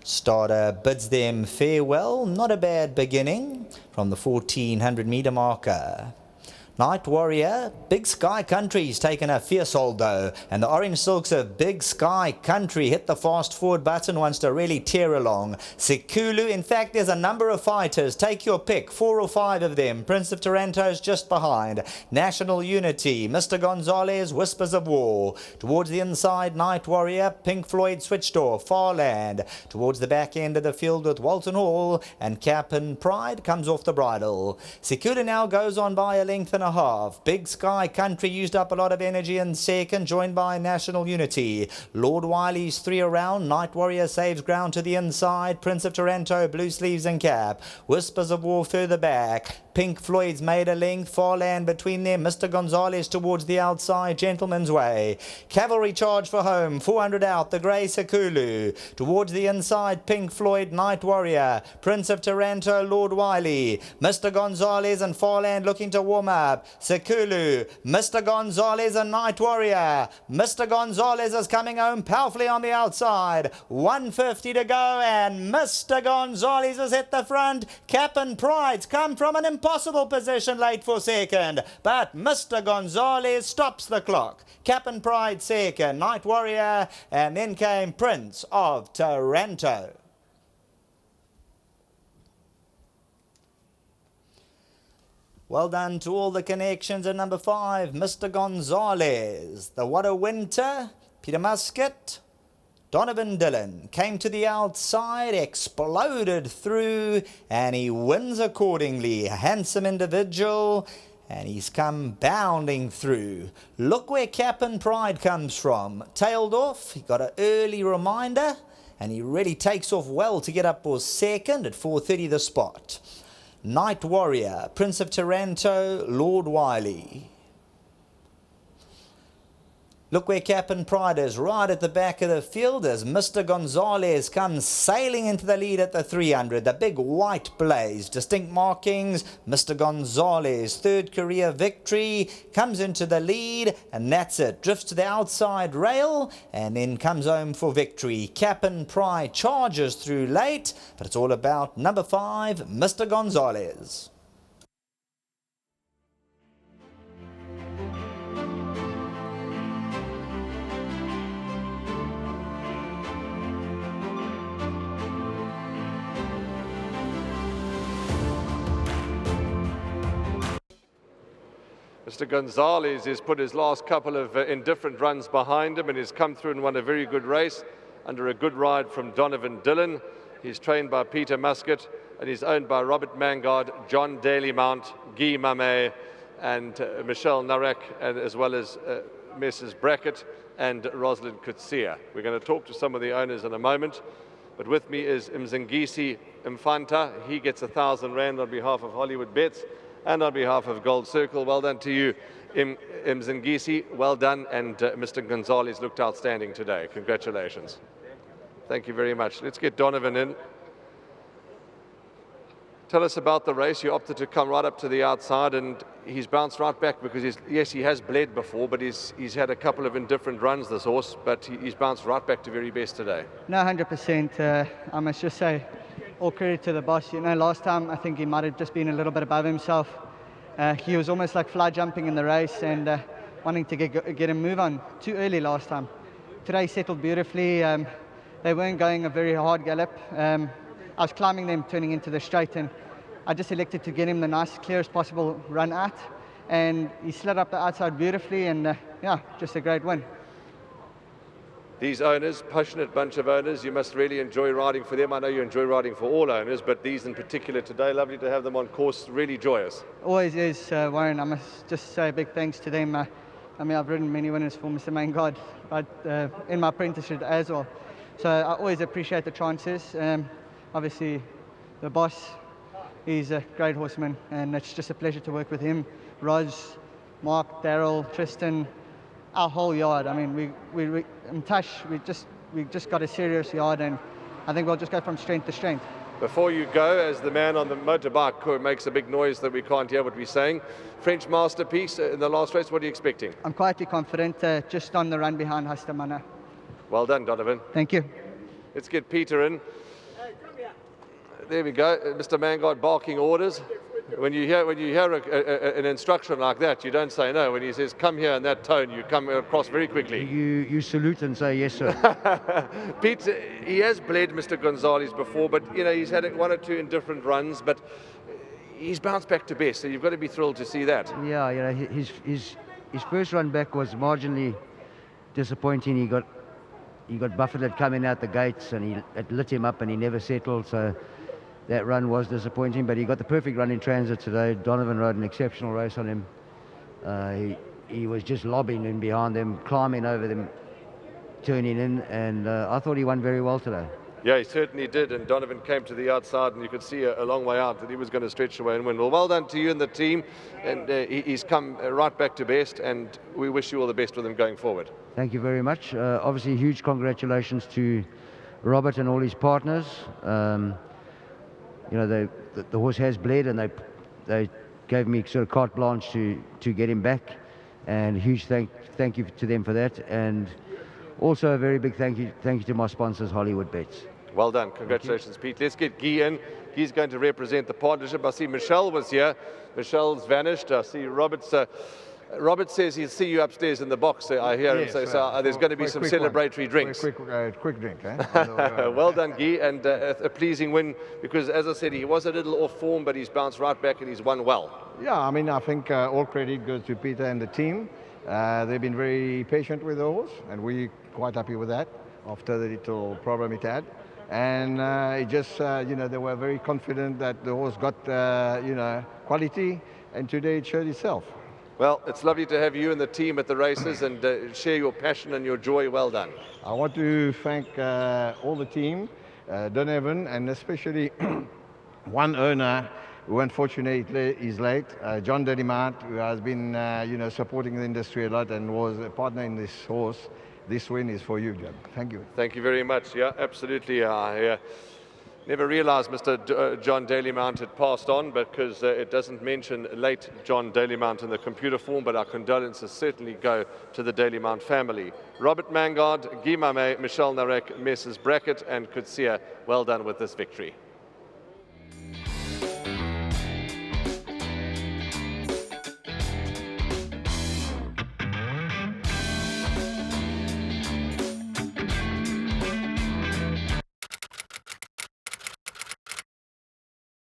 Starter bids them farewell, not a bad beginning from the 1400 metre marker. Night Warrior, Big Sky Country's taken a fierce hold though, and the Orange Silks of Big Sky Country hit the fast forward button, wants to really tear along. Sekulu, in fact there's a number of fighters, take your pick, 4 or 5 of them. Prince of Taranto's just behind. National Unity, Mr. Gonzales, Whispers of War. Towards the inside, Night Warrior, Pink Floyd switched off, Farland. Towards the back end of the field with Walton Hall, and Cap'n Pride comes off the bridle. Sekulu now goes on by a length and a half. Big Sky Country used up a lot of energy in second, joined by National Unity. Lord Wiley's 3 around. Night Warrior saves ground to the inside. Prince of Taranto, Blue Sleeves and Cap. Whispers of War further back. Pink Floyd's made a length, Farland between them. Mr. Gonzales towards the outside, Gentleman's Way. Cavalry charge for home, 400 out, the Grey Sekulu. Towards the inside, Pink Floyd, Night Warrior. Prince of Taranto, Lord Wiley. Mr. Gonzales and Farland looking to warm up. Sekulu, Mr. Gonzales and Night Warrior. Mr. Gonzales is coming home powerfully on the outside. 150 to go and Mr. Gonzales is at the front. Cap'n Pride's come from an impossible position late for second, but Mr. Gonzales stops the clock. Cap'n Pride second, Night Warrior, and then came Prince of Taranto. Well done to all the connections at number 5, Mr. Gonzales. The What a Winter, Peter Muscat, Donovan Dillon came to the outside, exploded through, and he wins accordingly. A handsome individual, and he's come bounding through. Look where Cap'n Pride comes from. Tailed off, he got an early reminder, and he really takes off well to get up for second at 4:30 the spot. Night Warrior, Prince of Taranto, Lord Wiley. Look where Cap'n Pride is, right at the back of the field as Mr. Gonzales comes sailing into the lead at the 300. The big white blaze, distinct markings. Mr. Gonzales, third career victory, comes into the lead, and that's it. Drifts to the outside rail, and then comes home for victory. Cap'n Pride charges through late, but it's all about number 5, Mr. Gonzales. Mr. Gonzales has put his last couple of indifferent runs behind him and has come through and won a very good race under a good ride from Donovan Dillon. He's trained by Peter Muscat and he's owned by Robert Mangard, John Dalymount, Guy Mamet and Michelle Narek, and as well as Mrs. Brackett and Rosalind Kutsia. We're going to talk to some of the owners in a moment, but with me is Mzingisi Mfanta. He gets 1,000 Rand on behalf of Hollywoodbets. And on behalf of Gold Circle, well done to you, Mzingisi. Well done, and Mr. Gonzales looked outstanding today. Congratulations. Thank you very much. Let's get Donovan in. Tell us about the race. You opted to come right up to the outside, and he's bounced right back because, yes, he has bled before, but he's had a couple of indifferent runs, this horse, but he's bounced right back to very best today. No, 100%. I must just say, all credit to the boss. You know, last time I think he might have just been a little bit above himself. He was almost like fly jumping in the race and wanting to get him move on too early last time. Today he settled beautifully. They weren't going a very hard gallop. I was climbing them turning into the straight, and I just elected to get him the nicest, clearest possible run out, and he slid up the outside beautifully, and yeah, just a great win. These owners, passionate bunch of owners, you must really enjoy riding for them. I know you enjoy riding for all owners, but these in particular today, lovely to have them on course, really joyous. Always is, Warren. I must just say a big thanks to them. I mean, I've ridden many winners for Mr. Mangard, but in my apprenticeship as well. So I always appreciate the chances. Obviously, the boss, he's a great horseman, and it's just a pleasure to work with him. Roz, Mark, Daryl, Tristan, our whole yard. I mean, we in Tash, we just got a serious yard, and I think we'll just go from strength to strength. Before you go, as the man on the motorbike who makes a big noise that we can't hear what we're saying, French masterpiece in the last race, what are you expecting? I'm quietly confident, just on the run behind Hastamana. Well done, Donovan. Thank you. Let's get Peter in. There we go, Mr. Mangard barking orders. When you hear an instruction like that, you don't say no. When he says come here in that tone, you come across very quickly. You salute and say yes, sir. Pete, he has bled Mr. Gonzales before, but you know he's had one or two in different runs, but he's bounced back to best. So you've got to be thrilled to see that. Yeah, you know, his first run back was marginally disappointing. He got buffeted coming out the gates, and it lit him up, and he never settled. So that run was disappointing, but he got the perfect run in transit today. Donovan rode an exceptional race on him. He was just lobbing in behind them, climbing over them, turning in, and I thought he won very well today. Yeah, he certainly did, and Donovan came to the outside, and you could see a long way out that he was going to stretch away and win. Well done to you and the team, and he's come right back to best, and we wish you all the best with him going forward. Thank you very much. Obviously, huge congratulations to Robert and all his partners. You know, the horse has bled, and they gave me sort of carte blanche to get him back, and huge thank you to them for that, and also a very big thank you to my sponsors, Hollywoodbets. Well done, congratulations, Pete. Let's get Guy in. He's going to represent the partnership. I see Michelle was here. Michelle's vanished. I see Robert says he'll see you upstairs in the box. I hear him say, so there's going to be some celebratory drinks. Quick drink, eh? Well done, Guy, and a pleasing win, because as I said, he was a little off form, but he's bounced right back and he's won well. Yeah, I mean, I think all credit goes to Peter and the team. They've been very patient with the horse, and we're quite happy with that after the little problem it had. And it just, you know, they were very confident that the horse got, you know, quality, and today it showed itself. Well, it's lovely to have you and the team at the races and share your passion and your joy. Well done. I want to thank all the team, Donovan, and especially one owner who unfortunately is late, John Delimart, who has been you know, supporting the industry a lot and was a partner in this horse. This win is for you, John. Thank you. Thank you very much. Yeah, absolutely. Never realized Mr. John Delimart had passed on, because it doesn't mention late John Delimart in the computer form, but our condolences certainly go to the Delimart family. Robert Mangard, Guy Mame, Michelle Narek, Messrs. Brackett and Kutsia, well done with this victory.